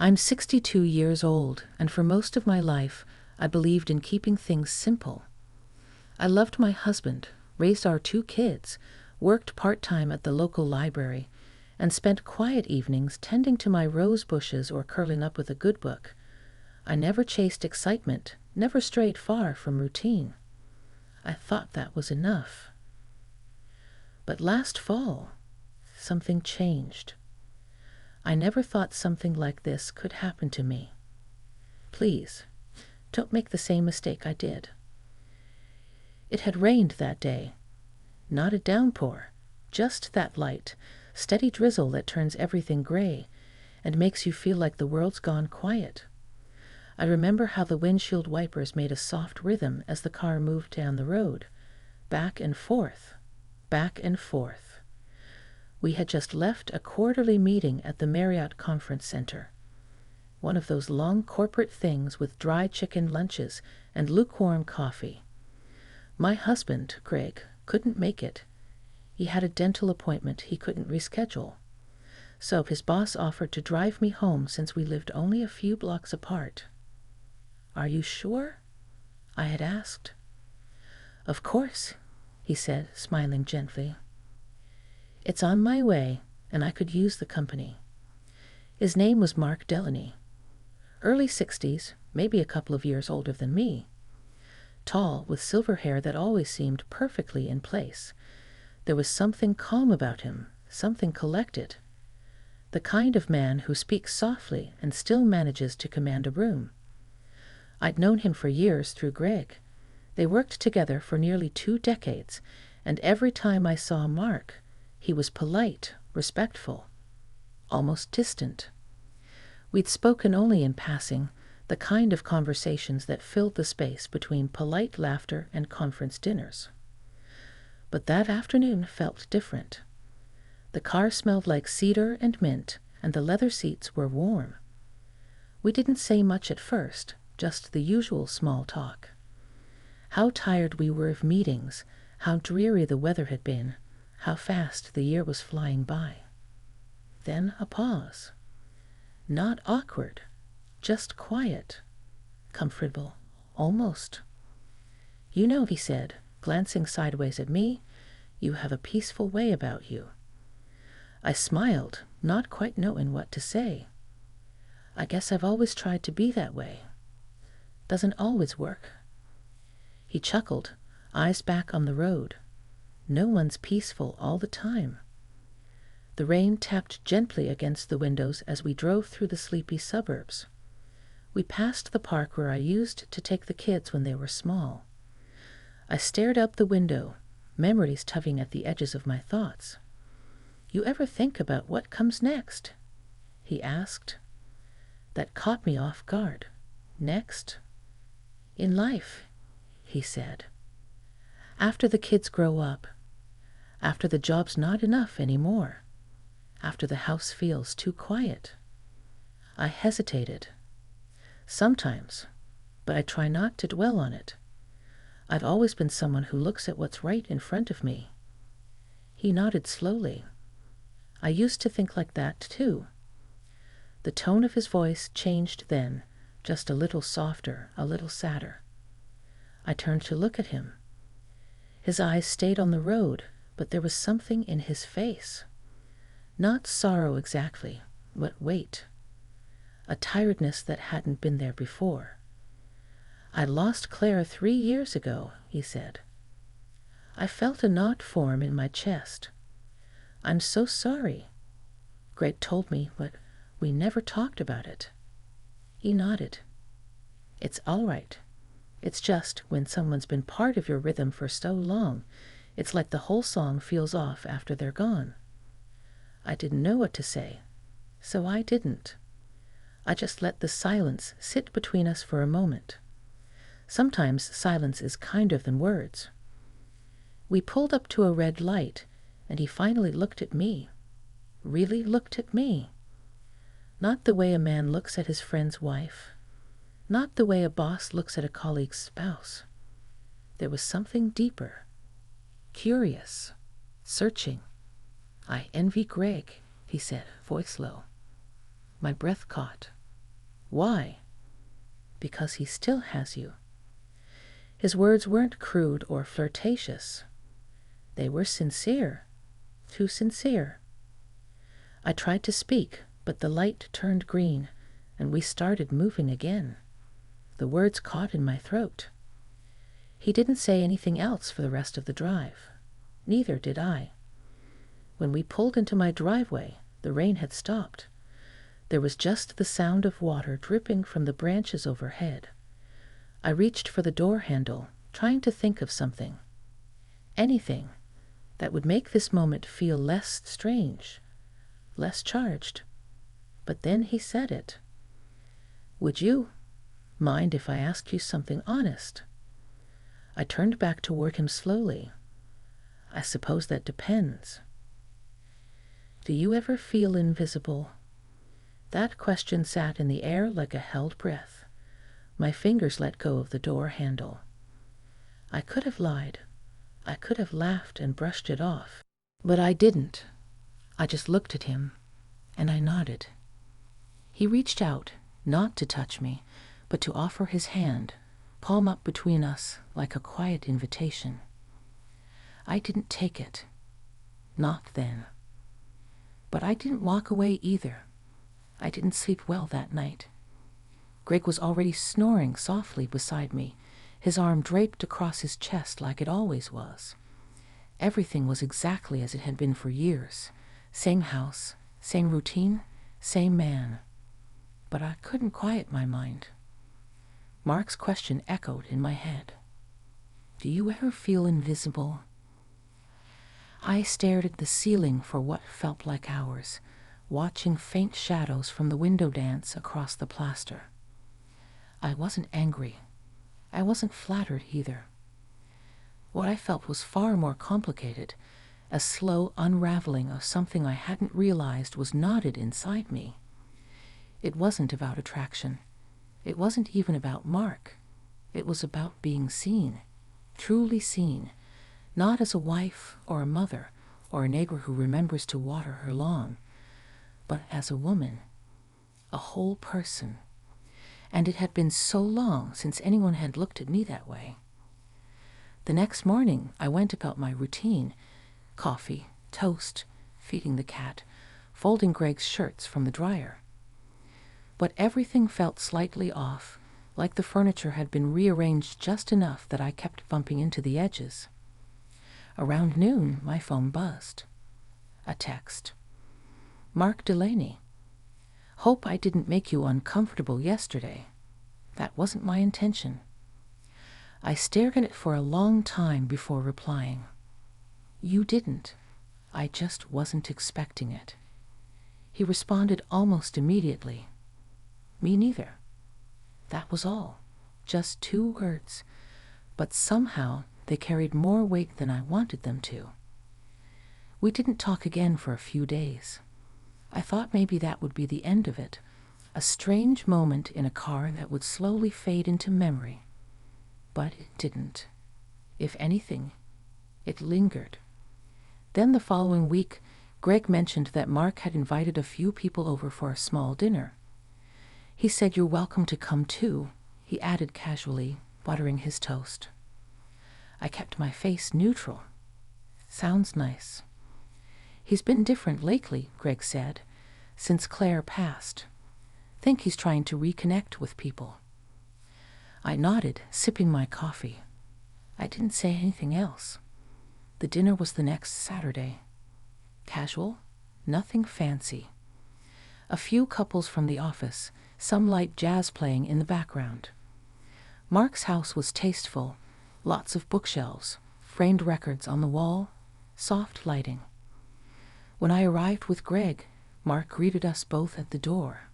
I'm 62 years old, and for most of my life, I believed in keeping things simple. I loved my husband, raised our 2 kids, worked part-time at the local library, and spent quiet evenings tending to my rose bushes or curling up with a good book. I never chased excitement, never strayed far from routine. I thought that was enough. But last fall, something changed. I never thought something like this could happen to me. Please, don't make the same mistake I did. It had rained that day. Not a downpour, just that light, steady drizzle that turns everything gray and makes you feel like the world's gone quiet. I remember how the windshield wipers made a soft rhythm as the car moved down the road, back and forth, back and forth. We had just left a quarterly meeting at the Marriott Conference Center. One of those long corporate things with dry chicken lunches and lukewarm coffee. My husband, Greg, couldn't make it. He had a dental appointment he couldn't reschedule. So his boss offered to drive me home since we lived only a few blocks apart. "Are you sure?" I had asked. "Of course," he said, smiling gently. "It's on my way, and I could use the company." His name was Mark Delaney. Early 60s, maybe a couple of years older than me. Tall, with silver hair that always seemed perfectly in place. There was something calm about him, something collected. The kind of man who speaks softly and still manages to command a room. I'd known him for years through Greg. They worked together for nearly 2 decades, and every time I saw Mark, he was polite, respectful, almost distant. We'd spoken only in passing, the kind of conversations that filled the space between polite laughter and conference dinners. But that afternoon felt different. The car smelled like cedar and mint, and the leather seats were warm. We didn't say much at first, just the usual small talk. How tired we were of meetings, how dreary the weather had been, how fast the year was flying by. Then a pause. Not awkward, just quiet, comfortable, almost. "You know," he said, glancing sideways at me, "you have a peaceful way about you." I smiled, not quite knowing what to say. "I guess I've always tried to be that way. Doesn't always work." He chuckled, eyes back on the road. "No one's peaceful all the time." The rain tapped gently against the windows as we drove through the sleepy suburbs. We passed the park where I used to take the kids when they were small. I stared out the window, memories tugging at the edges of my thoughts. "You ever think about what comes next?" he asked. That caught me off guard. "Next?" "In life," he said. "After the kids grow up. After the job's not enough anymore. After the house feels too quiet." I hesitated. "Sometimes, but I try not to dwell on it. I've always been someone who looks at what's right in front of me." He nodded slowly. "I used to think like that, too." The tone of his voice changed then, just a little softer, a little sadder. I turned to look at him. His eyes stayed on the road, but there was something in his face. Not sorrow exactly, but weight. A tiredness that hadn't been there before. "I lost Claire 3 years ago," he said. I felt a knot form in my chest. "I'm so sorry." Greg told me, but we never talked about it. He nodded. "It's all right. It's just when someone's been part of your rhythm for so long, it's like the whole song feels off after they're gone." I didn't know what to say, so I didn't. I just let the silence sit between us for a moment. Sometimes silence is kinder than words. We pulled up to a red light, and he finally looked at me. Really looked at me. Not the way a man looks at his friend's wife. Not the way a boss looks at a colleague's spouse. There was something deeper. Curious. Searching. "I envy Greg," he said, voice low. My breath caught. Why? Because he still has you. His words weren't crude or flirtatious. They were sincere, too sincere. I tried to speak, but the light turned green, and we started moving again. The words caught in my throat. He didn't say anything else for the rest of the drive. Neither did I. When we pulled into my driveway, the rain had stopped. There was just the sound of water dripping from the branches overhead. I reached for the door handle, trying to think of something. Anything that would make this moment feel less strange, less charged. But then he said it. Would you mind if I asked you something honest? I turned back toward him slowly. I suppose that depends. Do you ever feel invisible? That question sat in the air like a held breath. My fingers let go of the door handle. I could have lied. I could have laughed and brushed it off. But I didn't. I just looked at him, and I nodded. He reached out, not to touch me, but to offer his hand, palm up between us like a quiet invitation. I didn't take it. Not then. But I didn't walk away either. I didn't sleep well that night. Greg was already snoring softly beside me, his arm draped across his chest like it always was. Everything was exactly as it had been for years. Same house, same routine, same man. But I couldn't quiet my mind. Mark's question echoed in my head. Do you ever feel invisible? I stared at the ceiling for what felt like hours, watching faint shadows from the window dance across the plaster. I wasn't angry. I wasn't flattered either. What I felt was far more complicated, a slow unraveling of something I hadn't realized was knotted inside me. It wasn't about attraction. It wasn't even about Mark. It was about being seen, truly seen, not as a wife or a mother or a neighbor who remembers to water her lawn, but as a woman, a whole person. And it had been so long since anyone had looked at me that way. The next morning, I went about my routine: coffee, toast, feeding the cat, folding Greg's shirts from the dryer. But everything felt slightly off, like the furniture had been rearranged just enough that I kept bumping into the edges. Around noon, my phone buzzed. A text. Mark Delaney. Hope I didn't make you uncomfortable yesterday. That wasn't my intention. I stared at it for a long time before replying. You didn't. I just wasn't expecting it. He responded almost immediately. Me neither. That was all. Just 2 words. But somehow they carried more weight than I wanted them to. We didn't talk again for a few days. I thought maybe that would be the end of it, a strange moment in a car that would slowly fade into memory. But it didn't. If anything, it lingered. Then the following week, Greg mentioned that Mark had invited a few people over for a small dinner. He said, "You're welcome to come too," he added casually, buttering his toast. I kept my face neutral. Sounds nice. He's been different lately, Greg said, since Claire passed. Think he's trying to reconnect with people. I nodded, sipping my coffee. I didn't say anything else. The dinner was the next Saturday. Casual, nothing fancy. A few couples from the office, some light jazz playing in the background. Mark's house was tasteful, lots of bookshelves, framed records on the wall, soft lighting. When I arrived with Greg, Mark greeted us both at the door.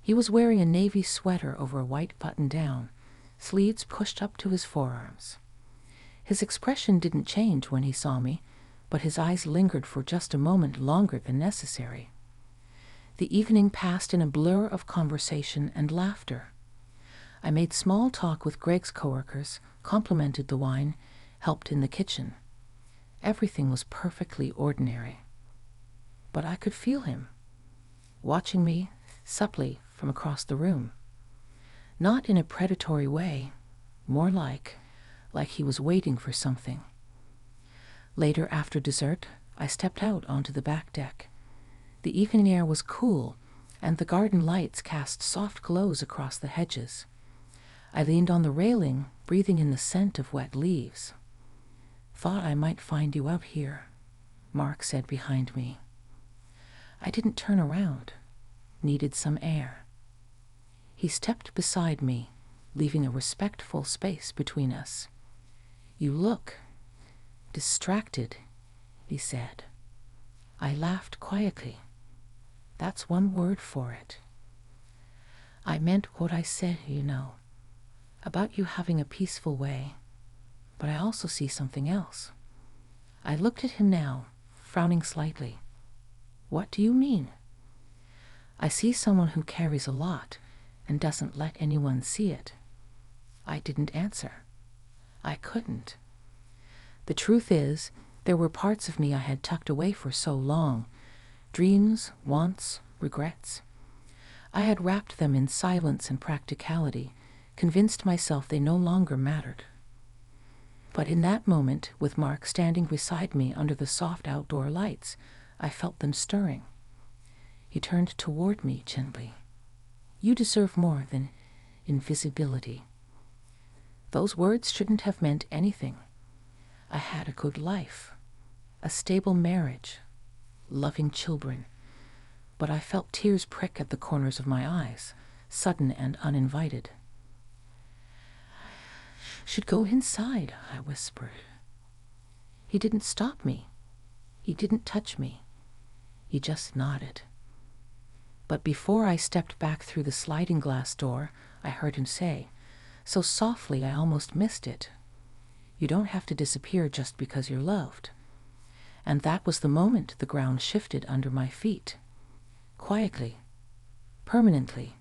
He was wearing a navy sweater over a white button-down, sleeves pushed up to his forearms. His expression didn't change when he saw me, but his eyes lingered for just a moment longer than necessary. The evening passed in a blur of conversation and laughter. I made small talk with Greg's coworkers, complimented the wine, helped in the kitchen. Everything was perfectly ordinary. But I could feel him, watching me, subtly, from across the room. Not in a predatory way, more like he was waiting for something. Later, after dessert, I stepped out onto the back deck. The evening air was cool, and the garden lights cast soft glows across the hedges. I leaned on the railing, breathing in the scent of wet leaves. "Thought I might find you out here," Mark said behind me. I didn't turn around. Needed some air. He stepped beside me, leaving a respectful space between us. "You look distracted," he said. I laughed quietly. "That's one word for it. I meant what I said, about you having a peaceful way, but I also see something else." I looked at him now, frowning slightly. "What do you mean?" "I see someone who carries a lot and doesn't let anyone see it." I didn't answer. I couldn't. The truth is, there were parts of me I had tucked away for so long. Dreams, wants, regrets. I had wrapped them in silence and practicality, convinced myself they no longer mattered. But in that moment, with Mark standing beside me under the soft outdoor lights, I felt them stirring. He turned toward me gently. "You deserve more than invisibility." Those words shouldn't have meant anything. I had a good life, a stable marriage, loving children, but I felt tears prick at the corners of my eyes, sudden and uninvited. "Should go inside," I whispered. He didn't stop me. He didn't touch me. He just nodded. But before I stepped back through the sliding glass door, I heard him say, so softly I almost missed it, "You don't have to disappear just because you're loved." And that was the moment the ground shifted under my feet. Quietly, permanently,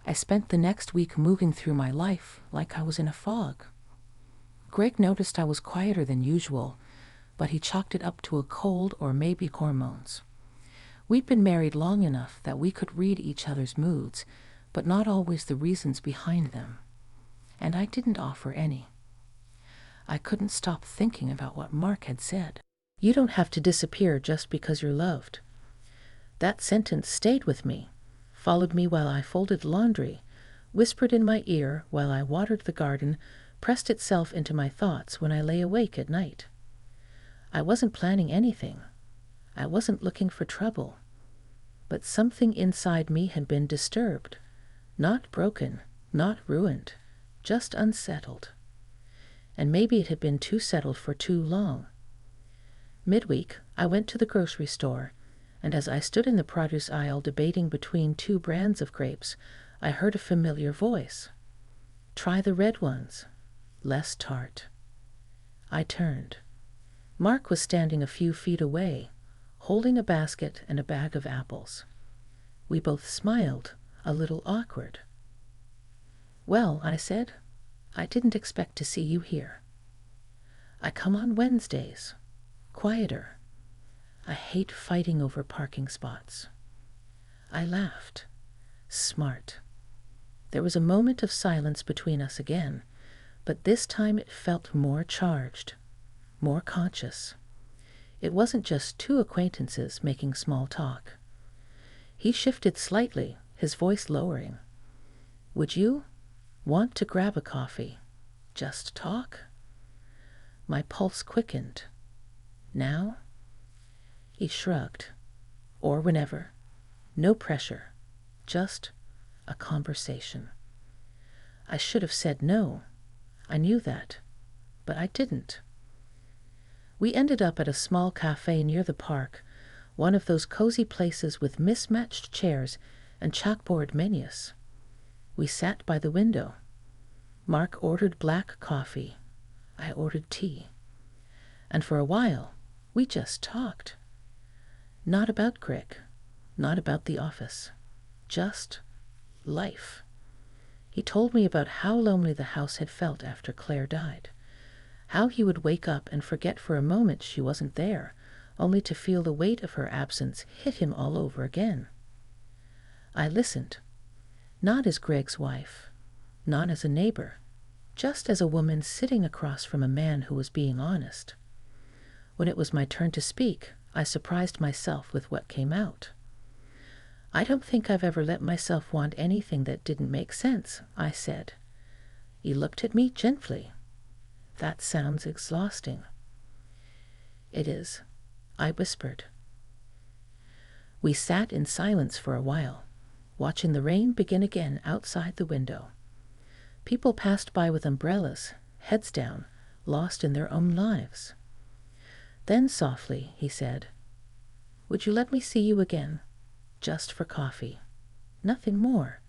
I spent the next week moving through my life like I was in a fog. Greg noticed I was quieter than usual, but he chalked it up to a cold or maybe hormones. We'd been married long enough that we could read each other's moods, but not always the reasons behind them. And I didn't offer any. I couldn't stop thinking about what Mark had said. "You don't have to disappear just because you're loved." That sentence stayed with me, followed me while I folded laundry, whispered in my ear while I watered the garden, pressed itself into my thoughts when I lay awake at night. I wasn't planning anything. I wasn't looking for trouble. But something inside me had been disturbed. Not broken, not ruined, just unsettled. And maybe it had been too settled for too long. Midweek, I went to the grocery store, and as I stood in the produce aisle debating between two brands of grapes, I heard a familiar voice. "Try the red ones, less tart." I turned. Mark was standing a few feet away, holding a basket and a bag of apples. We both smiled, a little awkward. "Well," I said, "I didn't expect to see you here." "I come on Wednesdays. Quieter. I hate fighting over parking spots." I laughed. Smart. There was a moment of silence between us again, but this time it felt more charged, more conscious. It wasn't just two acquaintances making small talk. He shifted slightly, his voice lowering. "Would you want to grab a coffee? Just talk?" My pulse quickened. "Now?" He shrugged. "Or whenever. No pressure. Just a conversation." I should have said no. I knew that. But I didn't. We ended up at a small cafe near the park, one of those cozy places with mismatched chairs and chalkboard menus. We sat by the window. Mark ordered black coffee. I ordered tea. And for a while, we just talked. Not about Greg, not about the office, just life. He told me about how lonely the house had felt after Claire died, how he would wake up and forget for a moment she wasn't there, only to feel the weight of her absence hit him all over again. I listened, Not as Greg's wife, not as a neighbor, just as a woman sitting across from a man who was being honest. When it was my turn to speak, I surprised myself with what came out. "I don't think I've ever let myself want anything that didn't make sense," I said. He looked at me gently. "That sounds exhausting." "It is," I whispered. We sat in silence for a while, watching the rain begin again outside the window. People passed by with umbrellas, heads down, lost in their own lives. Then softly he said, "Would you let me see you again? Just for coffee. Nothing more."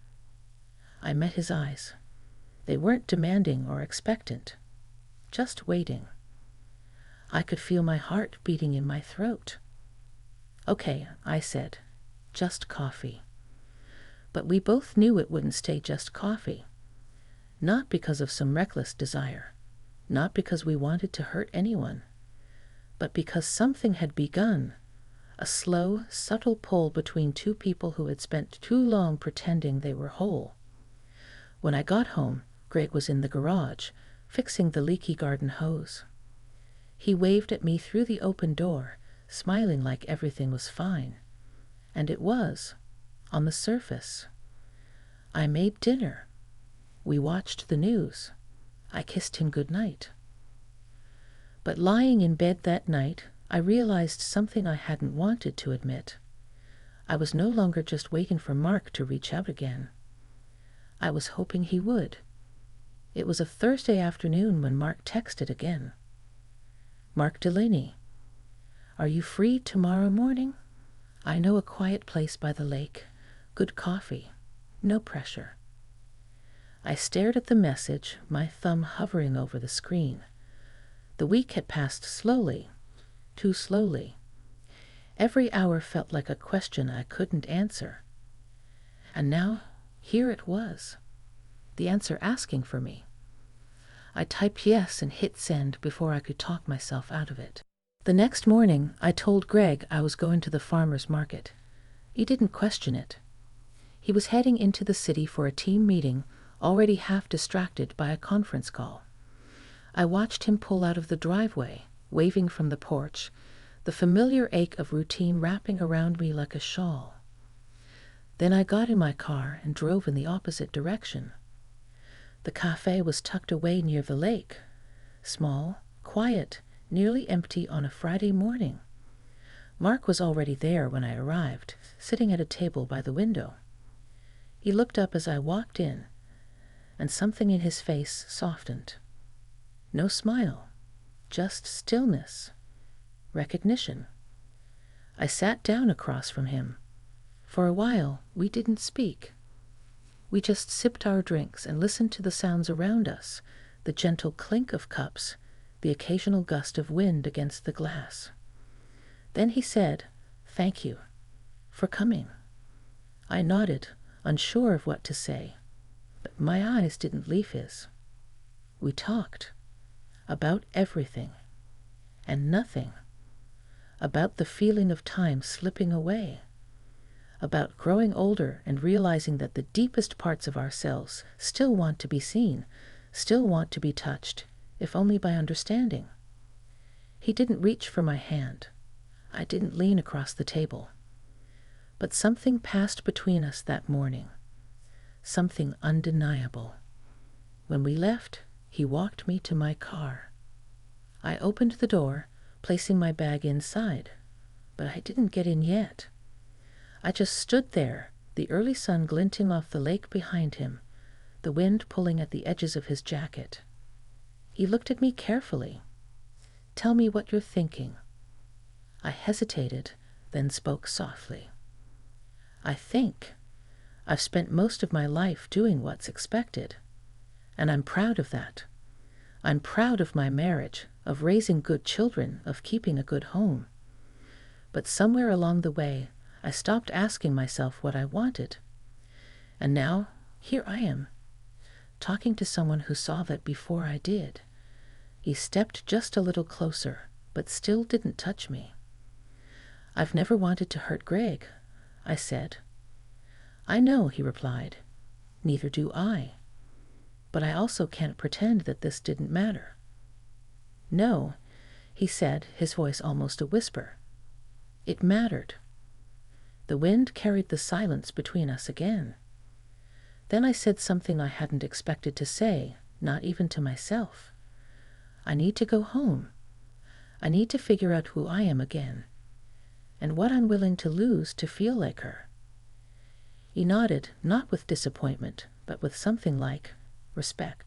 I met his eyes. They weren't demanding or expectant, just waiting. I could feel my heart beating in my throat. "Okay," I said, "just coffee." But we both knew it wouldn't stay just coffee. Not because of some reckless desire, not because we wanted to hurt anyone, but because something had begun, a slow, subtle pull between two people who had spent too long pretending they were whole. When I got home, Greg was in the garage, fixing the leaky garden hose. He waved at me through the open door, smiling like everything was fine. And it was, on the surface. I made dinner. We watched the news. I kissed him good night. But lying in bed that night, I realized something I hadn't wanted to admit. I was no longer just waiting for Mark to reach out again. I was hoping he would. It was a Thursday afternoon when Mark texted again. "Mark Delaney, are you free tomorrow morning? I know a quiet place by the lake, good coffee, no pressure." I stared at the message, my thumb hovering over the screen. The week had passed slowly, too slowly. Every hour felt like a question I couldn't answer. And now, here it was, the answer asking for me. I typed yes and hit send before I could talk myself out of it. The next morning, I told Greg I was going to the farmer's market. He didn't question it. He was heading into the city for a team meeting, already half distracted by a conference call. I watched him pull out of the driveway, waving from the porch, the familiar ache of routine wrapping around me like a shawl. Then I got in my car and drove in the opposite direction. The cafe was tucked away near the lake, small, quiet, nearly empty on a Friday morning. Mark was already there when I arrived, sitting at a table by the window. He looked up as I walked in, and something in his face softened. No smile, just stillness, recognition. I sat down across from him. For a while, we didn't speak. We just sipped our drinks and listened to the sounds around us, the gentle clink of cups, the occasional gust of wind against the glass. Then he said, "Thank you for coming." I nodded, unsure of what to say, but my eyes didn't leave his. We talked about everything and nothing, about the feeling of time slipping away, about growing older and realizing that the deepest parts of ourselves still want to be seen, still want to be touched, if only by understanding. He didn't reach for my hand. I didn't lean across the table. But something passed between us that morning, something undeniable. When we left, he walked me to my car. I opened the door, placing my bag inside, but I didn't get in yet. I just stood there, the early sun glinting off the lake behind him, the wind pulling at the edges of his jacket. He looked at me carefully. "Tell me what you're thinking." I hesitated, then spoke softly. "I think I've spent most of my life doing what's expected, and I'm proud of that. I'm proud of my marriage, of raising good children, of keeping a good home. But somewhere along the way, I stopped asking myself what I wanted. And now, here I am, talking to someone who saw that before I did." He stepped just a little closer, but still didn't touch me. "I've never wanted to hurt Greg," I said. "I know," he replied. Neither do I. But I also can't pretend that this didn't matter. No, he said, his voice almost a whisper. It mattered. The wind carried the silence between us again. Then I said something I hadn't expected to say, not even to myself. I need to go home. I need to figure out who I am again, and what I'm willing to lose to feel like her. He nodded, not with disappointment, but with something like respect.